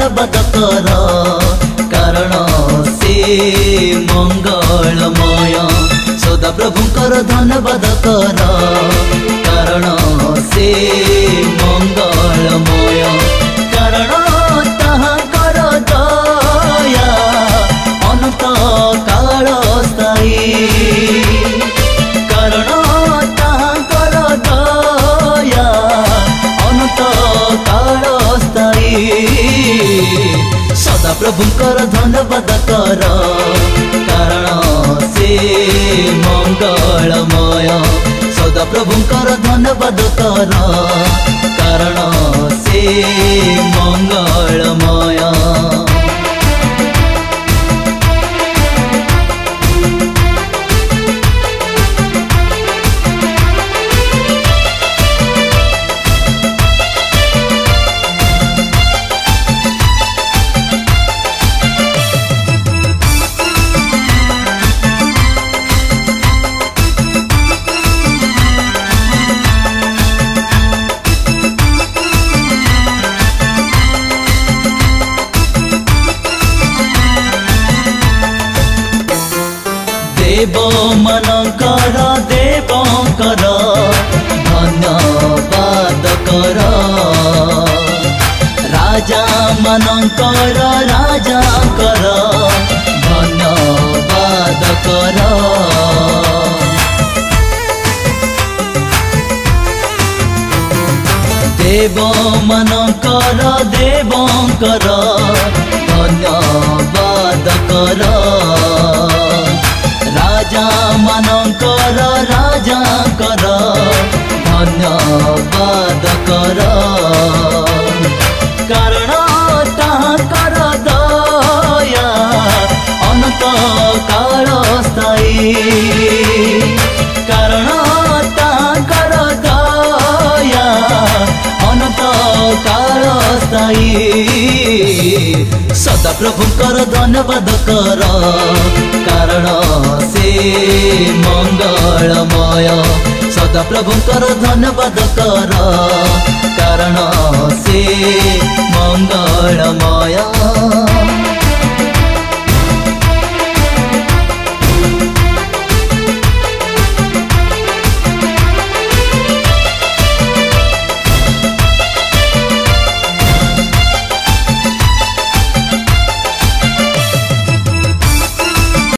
धन्यवाद कर कारण से मंगलमय सदा प्रभुंकर धन्यवाद कर कारण से मंगलमय कारण ताहाकर दया अनंत काल स्थायी कारण ताहाकर दया अनंत काल स्थायी सदा प्रभुंकर धन्यवाद कर कारण से मंगलमय सदा प्रभुंकर धन्यवाद कर कारण से मंगलमय। देव मनकर देवकर धन्यवाद कर राजा मनकर राजा कर धन्यवाद कर देव मनकर देवकर धन्यवाद कर राजा मनकर राजा कर धन्यवाद कर कारण ताहाकर दया अनंत काल स्थायी कारण ताहाकर दया अनंत काल स्थायी सदा प्रभुंकर धन्यवाद कर कारण से मंगलमय सदा प्रभुंकर धन्यवाद कर कारण से मंगलमय।